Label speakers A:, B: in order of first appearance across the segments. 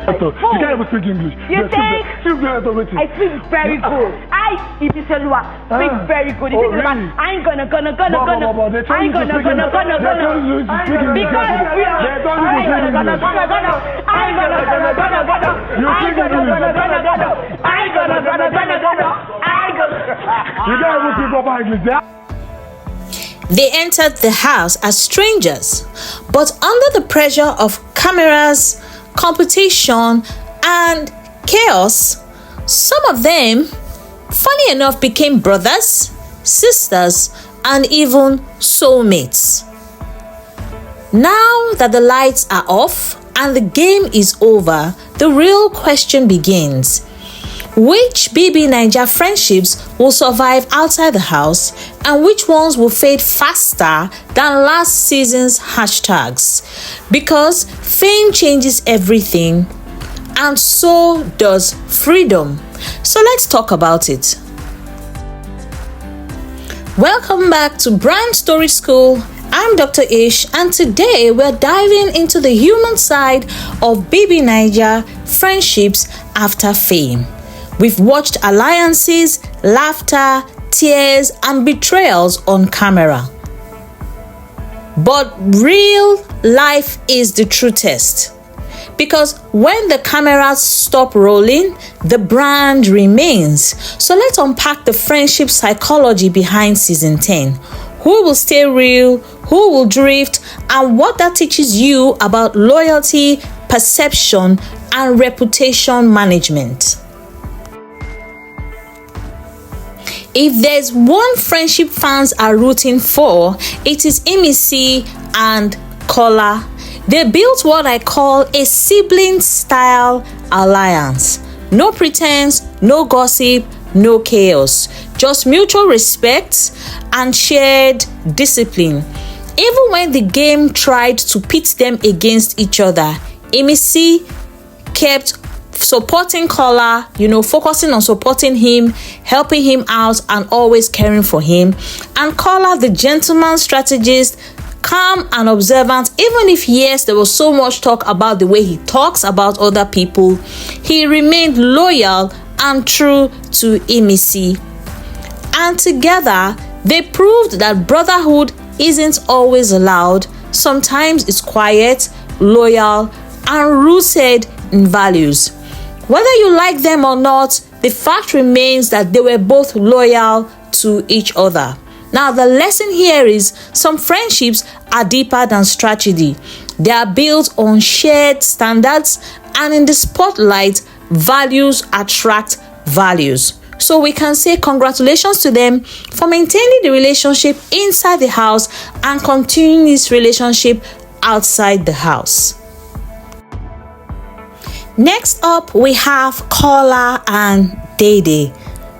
A: You can't even speak English.
B: You think? I speak very good. Imisi speak very good. You think about I ain't gonna. Because we are.
C: They entered the house as strangers, but under the pressure of cameras, competition, and chaos, some of them, funny enough, became brothers, sisters, and even soulmates. Now that the lights are off and the game is over, the real question begins. Which BBNaija friendships will survive outside the house, and which ones will fade faster than last season's hashtags? Because fame changes everything, and so does freedom. So let's talk about it. Welcome back to Brand Story School. I'm Dr. Ish, and today we're diving into the human side of BBNaija friendships after fame. We've watched alliances, laughter, tears, and betrayals on camera. But real life is the true test. Because when the cameras stop rolling, the brand remains. So let's unpack the friendship psychology behind season 10. Who will stay real, who will drift, and what that teaches you about loyalty, perception, and reputation management. If there's one friendship fans are rooting for, it is Imisi and Kola. They built what I call a sibling-style alliance. No pretense, no gossip, no chaos. Just mutual respect and shared discipline. Even when the game tried to pit them against each other, Imisi kept supporting Kola, focusing on supporting him, helping him out, and always caring for him. And Kola, the gentleman strategist, calm and observant, even if yes, there was so much talk about the way he talks about other people, he remained loyal and true to Imisi. And together, they proved that brotherhood isn't always loud. Sometimes it's quiet, loyal, and rooted in values. Whether you like them or not, the fact remains that they were both loyal to each other. Now, the lesson here is some friendships are deeper than strategy. They are built on shared standards, and in the spotlight, values attract values. So we can say congratulations to them for maintaining the relationship inside the house and continuing this relationship outside the house. Next up, we have Kola and Dede.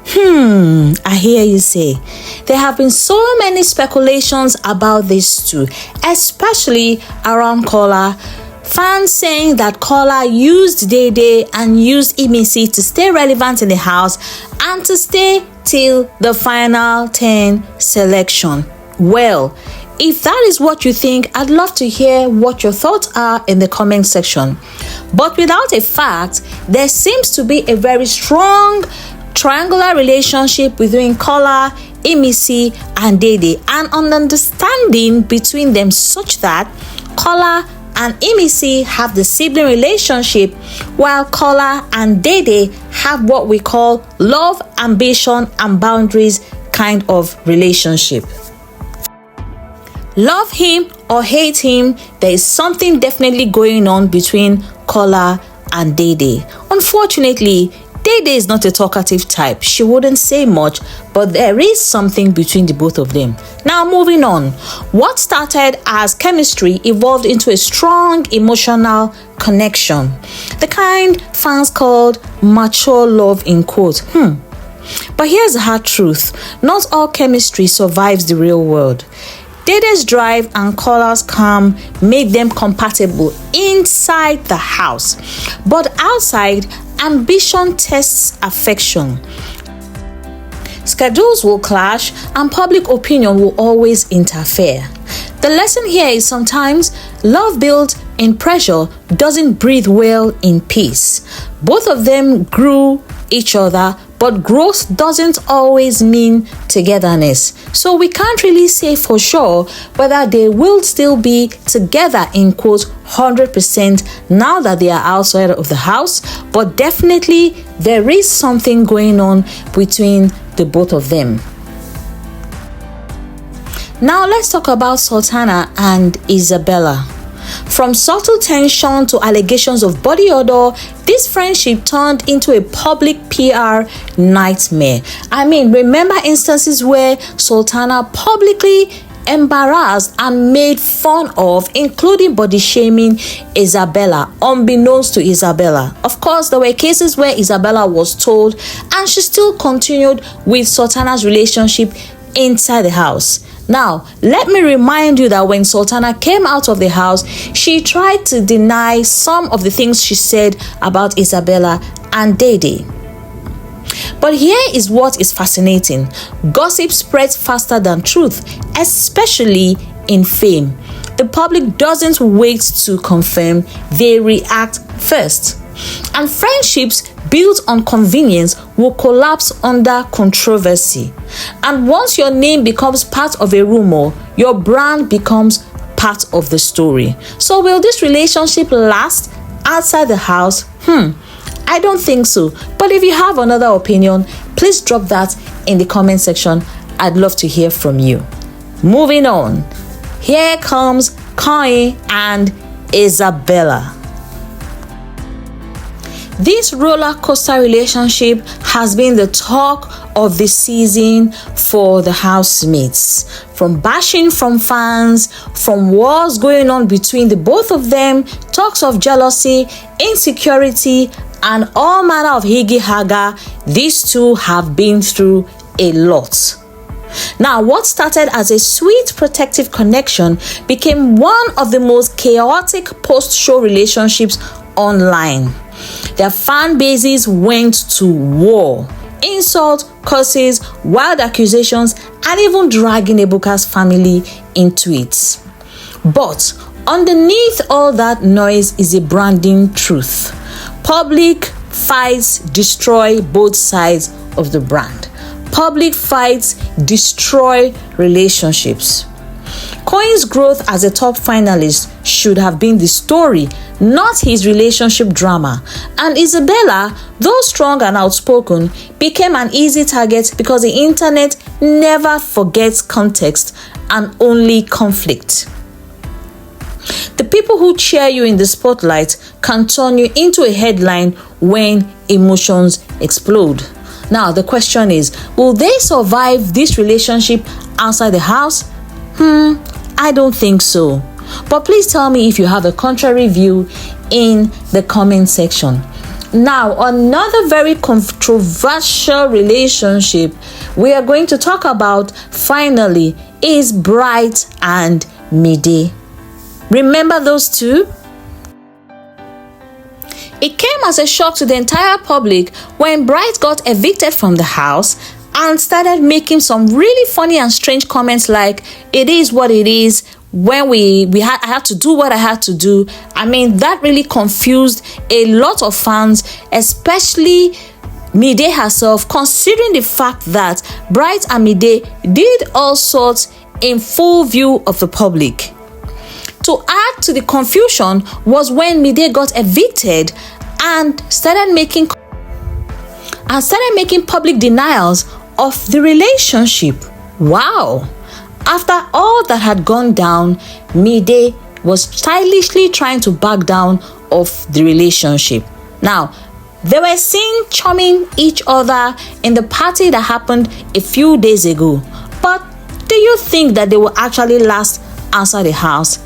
C: I hear you say. There have been so many speculations about these two, especially around Kola. Fans saying that Kola used Dede and used Imisi to stay relevant in the house and to stay till the final 10 selection. Well, if that is what you think, I'd love to hear what your thoughts are in the comment section. But without a fact, there seems to be a very strong triangular relationship between Kola, Imisi, and Dede, and an understanding between them such that Kola and Imisi have the sibling relationship, while Kola and Dede have what we call love, ambition, and boundaries kind of relationship. Love him or hate him, there is something definitely going on between Kola and Dede. Unfortunately, Dede is not a talkative type. She wouldn't say much, but there is something between the both of them. Now, moving on. What started as chemistry evolved into a strong emotional connection. The kind fans called mature love in quotes. But here's the hard truth. Not all chemistry survives the real world. Dede's drive and Kola's calm make them compatible inside the house. But outside, ambition tests affection. Schedules will clash and public opinion will always interfere. The lesson here is sometimes love built in pressure doesn't breathe well in peace. Both of them grew each other, but growth doesn't always mean togetherness. So we can't really say for sure whether they will still be together in quote 100% now that they are outside of the house, but definitely there is something going on between the both of them. Now let's talk about Sultana and Isabella. From subtle tension to allegations of body odor, this friendship turned into a public PR nightmare. I mean, remember instances where Sultana publicly embarrassed and made fun of, including body shaming Isabella, unbeknownst to Isabella. Of course, there were cases where Isabella was told, and she still continued with Sultana's relationship inside the house. Now, let me remind you that when Sultana came out of the house, she tried to deny some of the things she said about Isabella and Dede. But here is what is fascinating. Gossip spreads faster than truth, especially in fame. The public doesn't wait to confirm, they react first. And friendships built on convenience will collapse under controversy. And once your name becomes part of a rumor, your brand becomes part of the story. So will this relationship last outside the house? I don't think so. But if you have another opinion, please drop that in the comment section. I'd love to hear from you. Moving on. Here comes Koyin and Isabella. This roller coaster relationship has been the talk of the season for the housemates. From bashing from fans, from wars going on between the both of them, talks of jealousy, insecurity, and all manner of higgy-haga, these two have been through a lot. Now, what started as a sweet protective connection became one of the most chaotic post-show relationships online. Their fan bases went to war. Insults, curses, wild accusations, and even dragging Ebuka's family into it. But underneath all that noise is a branding truth. Public fights destroy both sides of the brand. Public fights destroy relationships. Koyin's growth as a top finalist should have been the story, not his relationship drama. And Isabella, though strong and outspoken, became an easy target because the internet never forgets context and only conflict. The people who cheer you in the spotlight can turn you into a headline when emotions explode. Now, the question is, will they survive this relationship outside the house? I don't think so. But please tell me if you have a contrary view in the comment section. Now, another very controversial relationship we are going to talk about finally is Bright and Dede. Remember those two? It came as a shock to the entire public when Bright got evicted from the house and started making some really funny and strange comments like, it is what it is, when I had to do what I had to do. I mean, that really confused a lot of fans, especially Dede herself, considering the fact that Bright and Dede did all sorts in full view of the public. To add to the confusion was when Dede got evicted and started making public denials of the relationship. Wow! After all that had gone down, Dede was stylishly trying to back down of the relationship. Now, they were seen chumming each other in the party that happened a few days ago. But do you think that they will actually last outside the house?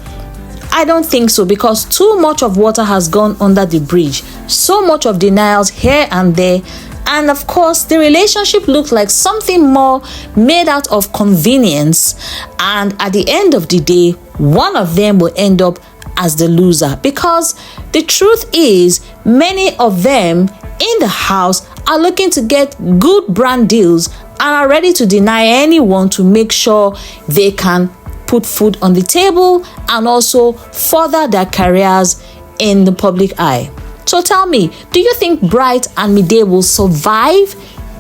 C: I don't think so, because too much of water has gone under the bridge. So much of denials here and there. And of course, the relationship looked like something more made out of convenience. And at the end of the day, one of them will end up as the loser. Because the truth is, many of them in the house are looking to get good brand deals and are ready to deny anyone to make sure they can put food on the table, and also further their careers in the public eye. So tell me, do you think Bright and Mide will survive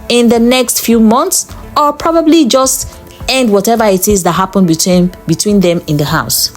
C: in the next few months, or probably just end whatever it is that happened between them in the house?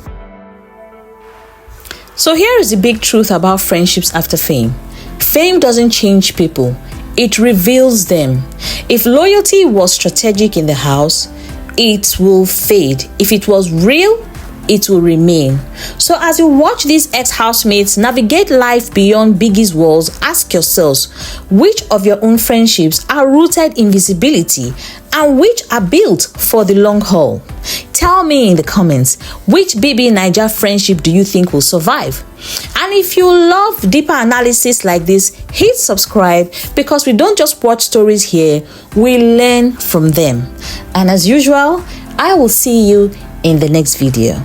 C: So here is the big truth about friendships after fame. Fame doesn't change people, it reveals them. If loyalty was strategic in the house, it will fade. If it was real, it will remain. So as you watch these ex-housemates navigate life beyond Biggie's walls, ask yourselves, which of your own friendships are rooted in visibility and which are built for the long haul? Tell me in the comments, which BBNaija friendship do you think will survive? And if you love deeper analysis like this, hit subscribe, because we don't just watch stories here, we learn from them. And as usual, I will see you in the next video.